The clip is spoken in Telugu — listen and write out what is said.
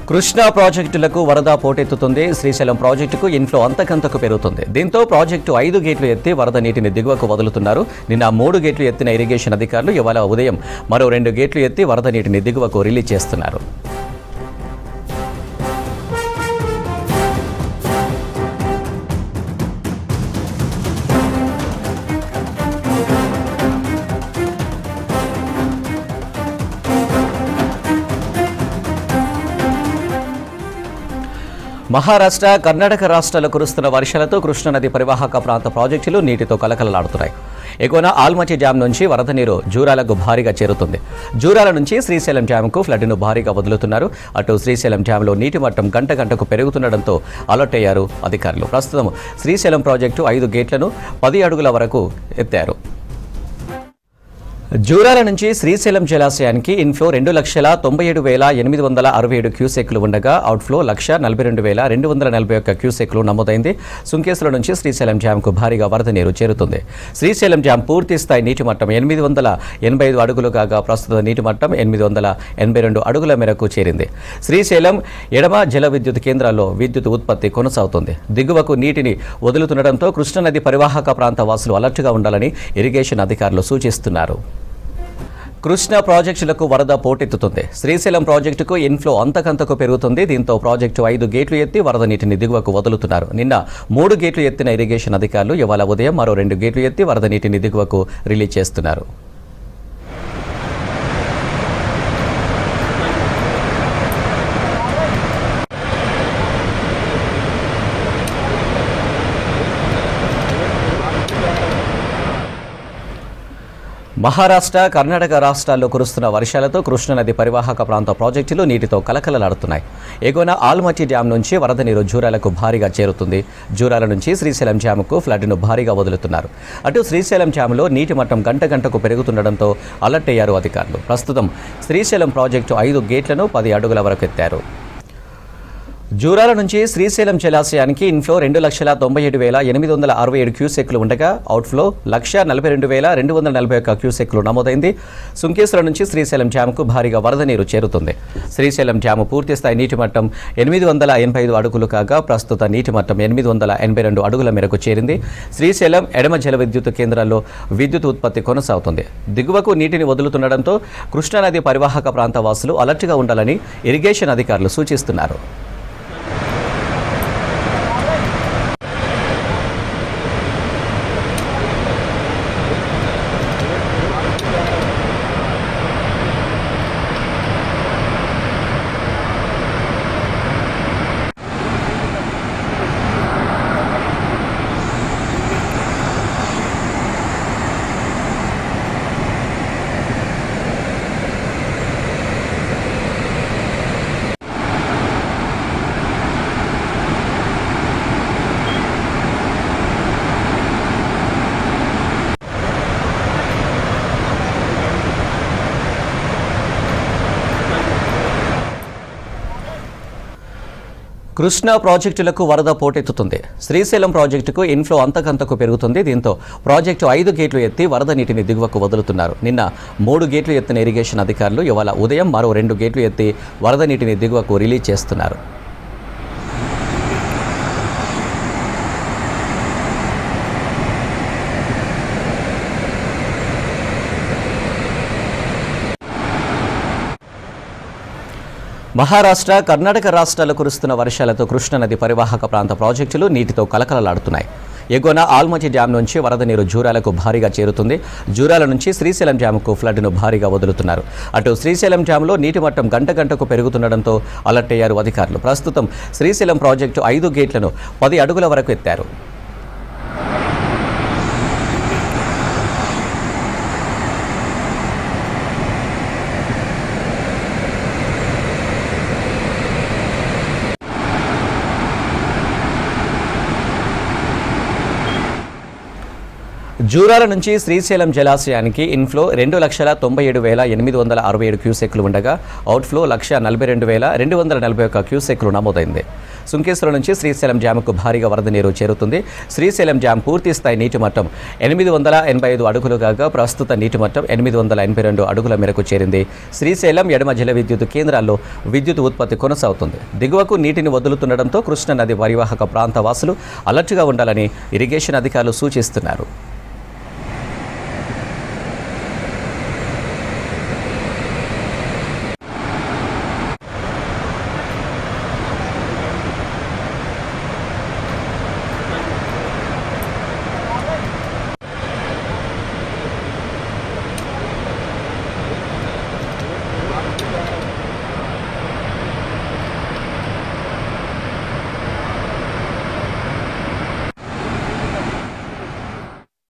కృష్ణా ప్రాజెక్టులకు వరద పోటెత్తుతుంది. శ్రీశైలం ప్రాజెక్టుకు ఇన్ఫ్లో అంతకంతకు పెరుగుతుంది. దీంతో ప్రాజెక్టు 5 గేట్లు ఎత్తి వరద నీటిని దిగువకు వదులుతున్నారు. నిన్న 3 గేట్లు ఎత్తిన ఇరిగేషన్ అధికారులు ఇవాళ ఉదయం మరో 2 గేట్లు ఎత్తి వరద నీటిని దిగువకు రిలీజ్ చేస్తున్నారు. మహారాష్ట్ర, కర్ణాటక రాష్ట్రాల్లో కురుస్తున్న వర్షాలతో కృష్ణానది పరివాహక ప్రాంత ప్రాజెక్టులు నీటితో కలకలలాడుతున్నాయి. ఎగువన ఆల్మట్టి డ్యాం నుంచి వరద నీరు జూరాలకు భారీగా చేరుతుంది. జూరాల నుంచి శ్రీశైలం డ్యాంకు ఫ్లడ్ను భారీగా వదులుతున్నారు. అటు శ్రీశైలం డ్యాంలో నీటి మట్టం గంటకు పెరుగుతుండటంతో అలర్ట్ అయ్యారు అధికారులు. ప్రస్తుతం శ్రీశైలం ప్రాజెక్టు 5 గేట్లను 10 అడుగుల వరకు ఎత్తారు. జూరాల నుంచి శ్రీశైలం జలాశయానికి ఇన్ఫ్లో 2,97,867 క్యూసెక్లు ఉండగా అవుట్ఫ్లో 1,42,241 క్యూసెక్లు నమోదైంది. సుంకేశ్వరం నుంచి శ్రీశైలం డ్యాంకు భారీగా వరద నీరు చేరుతుంది. శ్రీశైలం డ్యాం పూర్తి స్థాయి నీటి మట్టం 885 అడుగులు కాగా ప్రస్తుత నీటి మట్టం 882 అడుగుల మేరకు చేరింది. శ్రీశైలం ఎడమ జల విద్యుత్ కేంద్రాల్లో విద్యుత్ ఉత్పత్తి కొనసాగుతుంది. దిగువకు నీటిని వదులుతుండటంతో కృష్ణానది పరివాహక ప్రాంత వాసులు అలర్ట్గా ఉండాలని ఇరిగేషన్ అధికారులు సూచిస్తున్నారు. కృష్ణా ప్రాజెక్టులకు వరద పోటెత్తుతుంది. శ్రీశైలం ప్రాజెక్టుకు ఇన్ఫ్లో అంతకంతకు పెరుగుతుంది. దీంతో ప్రాజెక్టు 5 గేట్లు ఎత్తి వరద నీటిని దిగువకు వదులుతున్నారు. నిన్న 3 గేట్లు ఎత్తిన ఇరిగేషన్ అధికారులు ఇవాళ ఉదయం మరో 2 గేట్లు ఎత్తి వరద నీటిని దిగువకు రిలీజ్ చేస్తున్నారు. మహారాష్ట్ర, కర్ణాటక రాష్ట్రాల్లో కురుస్తున్న వర్షాలతో కృష్ణానది పరివాహక ప్రాంత ప్రాజెక్టులు నీటితో కలకలలాడుతున్నాయి. ఎగువన ఆల్మట్టి డ్యాం నుంచి వరద నీరు జూరాలకు భారీగా చేరుతుంది. జూరాల నుంచి శ్రీశైలం డ్యాంకు ఫ్లడ్ను భారీగా వదులుతున్నారు. అటు శ్రీశైలం డ్యాంలో నీటి మట్టం గంటకు పెరుగుతుండటంతో అలర్ట్ అయ్యారు అధికారులు. ప్రస్తుతం శ్రీశైలం ప్రాజెక్టు 5 గేట్లను 10 అడుగుల వరకు ఎత్తారు. జూరాల నుంచి శ్రీశైలం జలాశయానికి ఇన్ఫ్లో 2,97,867 క్యూసెక్లు ఉండగా అవుట్ఫ్లో 1,42,241 క్యూసెక్లు నమోదైంది. సుంకేశ్వరం నుంచి శ్రీశైలం డ్యాంకు భారీగా వరద నీరు చేరుతుంది. శ్రీశైలం డ్యాము పూర్తిస్థాయి నీటి మట్టం 885 అడుగులు కాగా ప్రస్తుత నీటి మట్టం 882 అడుగుల మేరకు చేరింది. శ్రీశైలం ఎడమ జల విద్యుత్ కేంద్రాల్లో విద్యుత్ ఉత్పత్తి కొనసాగుతుంది. దిగువకు నీటిని వదులుతుండటంతో కృష్ణానది పరివాహక ప్రాంత వాసులు అలర్ట్గా ఉండాలని ఇరిగేషన్ అధికారులు సూచిస్తున్నారు. కృష్ణా ప్రాజెక్టులకు వరద పోటెత్తుతుంది. శ్రీశైలం ప్రాజెక్టుకు ఇన్ఫ్లో అంతకంతకు పెరుగుతుంది. దీంతో ప్రాజెక్టు 5 గేట్లు ఎత్తి వరద నీటిని దిగువకు వదులుతున్నారు. నిన్న 3 గేట్లు ఎత్తిన ఇరిగేషన్ అధికారులు ఇవాళ ఉదయం మరో 2 గేట్లు ఎత్తి వరద నీటిని దిగువకు రిలీజ్ చేస్తున్నారు. మహారాష్ట్ర, కర్ణాటక రాష్ట్రాల్లో కురుస్తున్న వర్షాలతో కృష్ణానది పరివాహక ప్రాంత ప్రాజెక్టులు నీటితో కలకలలాడుతున్నాయి. ఎగువన ఆల్మట్టి డ్యాం నుంచి వరద నీరు జూరాలకు భారీగా చేరుతుంది. జూరాల నుంచి శ్రీశైలం డ్యాంకు ఫ్లడ్ను భారీగా వదులుతున్నారు. అటు శ్రీశైలం డ్యాంలో నీటి మట్టం గంటకు పెరుగుతుండటంతో అలర్ట్ అయ్యారు అధికారులు. ప్రస్తుతం శ్రీశైలం ప్రాజెక్టు 5 గేట్లను 10 అడుగుల వరకు ఎత్తారు. జూరాల నుంచి శ్రీశైలం జలాశయానికి ఇన్ఫ్లో 2,97,867 క్యూసెక్లు ఉండగా అవుట్ఫ్లో 1,42,241 క్యూసెక్లు నమోదైంది. సుంకేశ్వరం నుంచి శ్రీశైలం డ్యాంకు భారీగా వరద నీరు చేరుతుంది. శ్రీశైలం డ్యాం పూర్తి స్థాయి నీటి మట్టం 885 అడుగులు కాగా ప్రస్తుత నీటి మట్టం 882 అడుగుల మేరకు చేరింది. శ్రీశైలం ఎడమ జల విద్యుత్ కేంద్రాల్లో విద్యుత్ ఉత్పత్తి కొనసాగుతుంది. దిగువకు నీటిని వదులుతుండటంతో కృష్ణానది పరివాహక ప్రాంత వాసులు అలర్ట్గా ఉండాలని ఇరిగేషన్ అధికారులు సూచిస్తున్నారు.